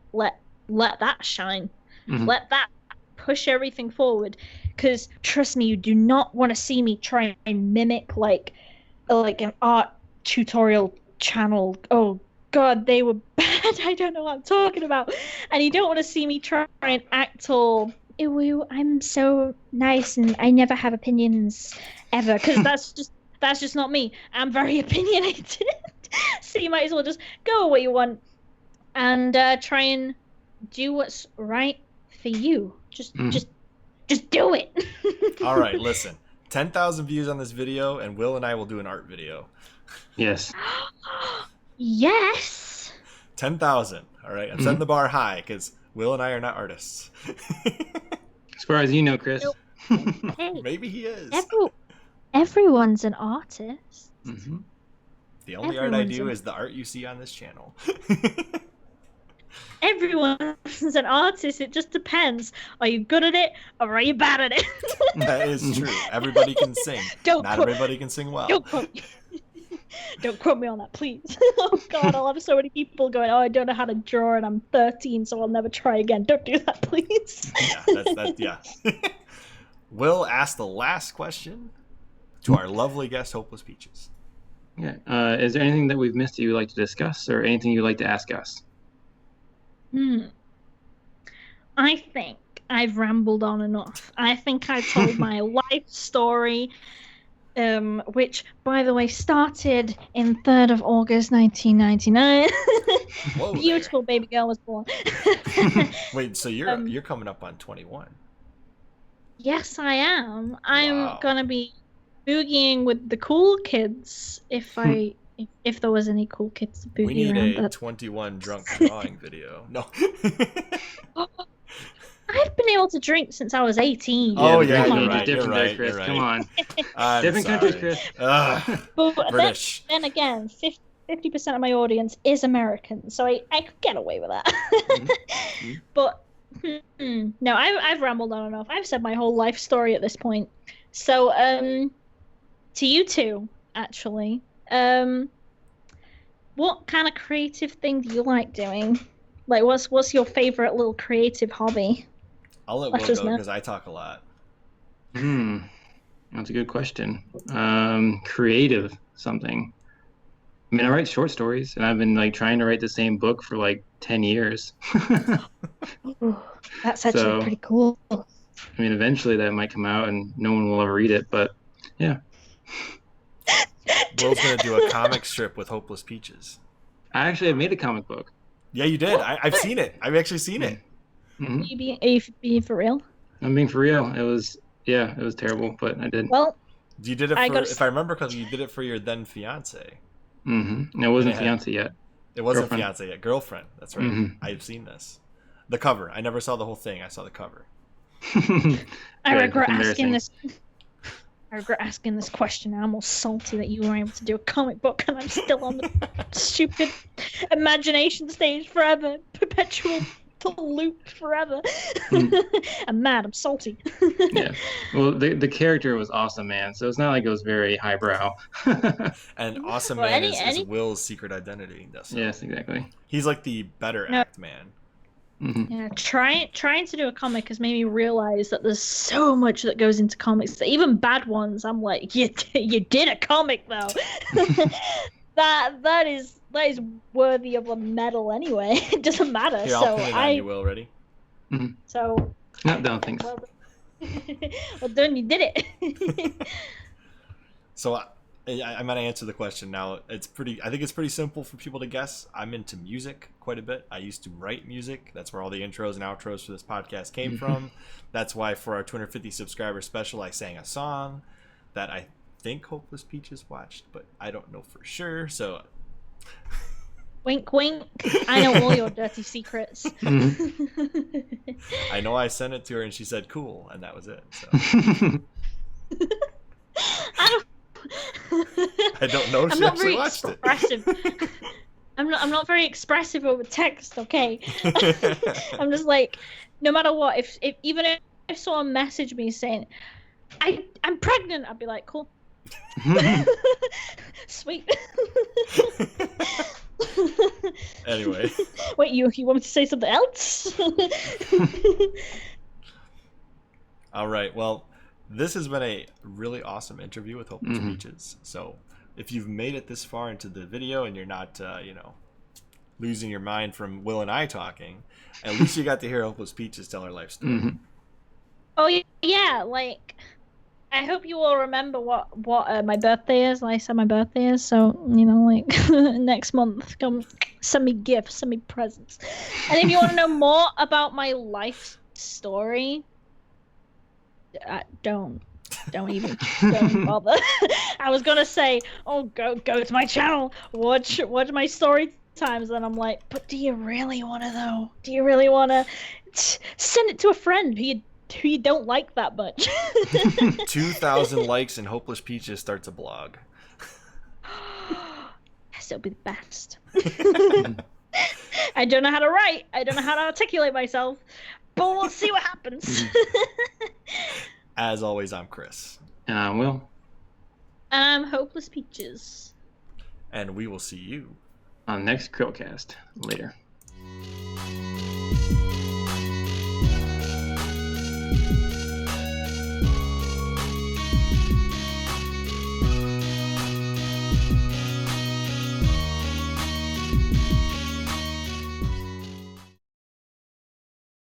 [SPEAKER 3] that shine. Let that push everything forward. Because trust me, you do not want to see me try and mimic like an art tutorial channel. Oh God, they were bad. I don't know what I'm talking about. And you don't want to see me try and act all, ew, I'm so nice and I never have opinions ever, because that's just not me. I'm very opinionated. So you might as well just go where you want and try and do what's right for you. Just do it.
[SPEAKER 1] All right, listen. 10,000 views on this video, and Will and I will do an art video.
[SPEAKER 2] Yes.
[SPEAKER 3] Yes.
[SPEAKER 1] 10,000. All right, I'm setting the bar high because Will and I are not artists.
[SPEAKER 2] far as you know, Chris.
[SPEAKER 3] Nope. Hey,
[SPEAKER 1] Maybe he is.
[SPEAKER 3] everyone's an artist.
[SPEAKER 2] Mm-hmm.
[SPEAKER 1] The only art I do is the art you see on this channel.
[SPEAKER 3] Everyone's an artist. It just depends. Are you good at it or are you bad at it?
[SPEAKER 1] That is true. Everybody can sing. Not everybody can sing well.
[SPEAKER 3] Don't quote me on that, please. Oh God, I'll have so many people going, "Oh, I don't know how to draw, and I'm 13, so I'll never try again." Don't do that, please.
[SPEAKER 1] Yeah. Will ask the last question to our lovely guest, Hopeless Peaches.
[SPEAKER 2] Yeah. Is there anything that we've missed that you'd like to discuss, or anything you'd like to ask us?
[SPEAKER 3] I think I've rambled on enough. I think I told my life story, which, by the way, started in 3rd of August, 1999.
[SPEAKER 1] Whoa,
[SPEAKER 3] Beautiful baby girl was born.
[SPEAKER 1] Wait, so you're coming up on 21?
[SPEAKER 3] Yes, I am. I'm gonna be boogieing with the cool kids if there was any cool kids to boogie
[SPEAKER 1] We need
[SPEAKER 3] around.
[SPEAKER 1] a 21 drunk drawing video. No.
[SPEAKER 3] I've been able to drink since I was 18.
[SPEAKER 1] Oh,
[SPEAKER 2] the
[SPEAKER 1] yeah,
[SPEAKER 2] drinking
[SPEAKER 1] you're
[SPEAKER 2] age is
[SPEAKER 1] right,
[SPEAKER 2] different
[SPEAKER 1] you're
[SPEAKER 2] there,
[SPEAKER 1] right,
[SPEAKER 2] Chris.
[SPEAKER 1] you're
[SPEAKER 2] Come on.
[SPEAKER 1] I'm
[SPEAKER 2] Different
[SPEAKER 1] sorry.
[SPEAKER 2] countries, Chris.
[SPEAKER 3] But
[SPEAKER 1] British.
[SPEAKER 3] then again, 50% of my audience is American, so I could get away with that.
[SPEAKER 2] Mm-hmm.
[SPEAKER 3] But no, I've rambled on enough. I've said my whole life story at this point. So to you two, actually, what kind of creative thing do you like doing? Like, what's your favorite little creative hobby?
[SPEAKER 1] I'll let Will go because I talk a lot.
[SPEAKER 2] That's a good question. Creative something. I mean, I write short stories, and I've been like trying to write the same book for like 10 years.
[SPEAKER 3] That's actually pretty cool.
[SPEAKER 2] I mean, eventually that might come out, and no one will ever read it. But yeah.
[SPEAKER 1] Will's gonna do a comic strip with Hopeless Peaches.
[SPEAKER 2] I actually have made a comic book.
[SPEAKER 1] Yeah, you did. I've seen it. I've actually seen it.
[SPEAKER 2] Mm-hmm.
[SPEAKER 3] Are you being for real?
[SPEAKER 2] I'm being for real. It was terrible, but I did.
[SPEAKER 3] Well,
[SPEAKER 1] You did it for, if I remember correctly, you did it for your then fiance.
[SPEAKER 2] Mm-hmm. It wasn't fiance yet.
[SPEAKER 1] It wasn't
[SPEAKER 2] Girlfriend.
[SPEAKER 1] fiance yet. Girlfriend. That's right.
[SPEAKER 2] Mm-hmm.
[SPEAKER 1] I've seen this. The cover. I never saw the whole thing. I saw the cover.
[SPEAKER 3] I regret asking this. I regret asking this question. I'm almost salty that you were able to do a comic book and I'm still on the stupid imagination stage forever, perpetual loop forever. I'm mad. I'm salty.
[SPEAKER 2] Yeah. Well, the character was awesome, man. So it's not like it was very highbrow.
[SPEAKER 1] And awesome man is Will's secret identity. So.
[SPEAKER 2] Yes, exactly.
[SPEAKER 1] He's like the better act man.
[SPEAKER 2] Mm-hmm.
[SPEAKER 3] Yeah, trying to do a comic has made me realize that there's so much that goes into comics. Even bad ones, I'm like, you did a comic though. that is worthy of a medal anyway. It doesn't matter.
[SPEAKER 1] Here, I'll pin it on you, Will. Ready?
[SPEAKER 2] Mm-hmm.
[SPEAKER 3] So.
[SPEAKER 2] No, thanks.
[SPEAKER 3] Well done, you did it.
[SPEAKER 1] So I'm gonna answer the question now. I think it's pretty simple for people to guess. I'm into music quite a bit. I used to write music. That's where all the intros and outros for this podcast came from. That's why for our 250 subscriber special, I sang a song that I think Hopeless Peaches watched, but I don't know for sure. So
[SPEAKER 3] wink, wink. I know all your dirty secrets.
[SPEAKER 1] I know I sent it to her and she said cool, and that was it. So. I don't know if she actually watched it.
[SPEAKER 3] I'm not very expressive over text, okay? I'm just like, no matter what, if even if someone messaged me saying I'm pregnant, I'd be like, cool. Sweet.
[SPEAKER 1] Anyway.
[SPEAKER 3] Wait, you want me to say something else?
[SPEAKER 1] All right. Well, this has been a really awesome interview with Hopeless Peaches. So if you've made it this far into the video and you're not, losing your mind from Will and I talking, at least you got to hear Hopeless Peaches tell her life story.
[SPEAKER 3] Oh, yeah. Like, I hope you all remember what my birthday is. Like I said, my birthday is. So, next month, come send me gifts, send me presents. And if you want to know more about my life story, don't even bother. I was gonna say, go to my channel, watch my story times, and I'm like, but do you really want to though? Do you really want to send it to a friend who you who you don't like that much.
[SPEAKER 1] 2,000 likes and Hopeless Peaches starts a blog.
[SPEAKER 3] Yes, it'll be the best. I don't know how to write. I don't know how to articulate myself, but we'll see what happens.
[SPEAKER 1] As always, I'm Chris.
[SPEAKER 2] And I'm Will.
[SPEAKER 3] Hopeless Peaches.
[SPEAKER 1] And we will see you
[SPEAKER 2] On the next CHRILLCAST. Later.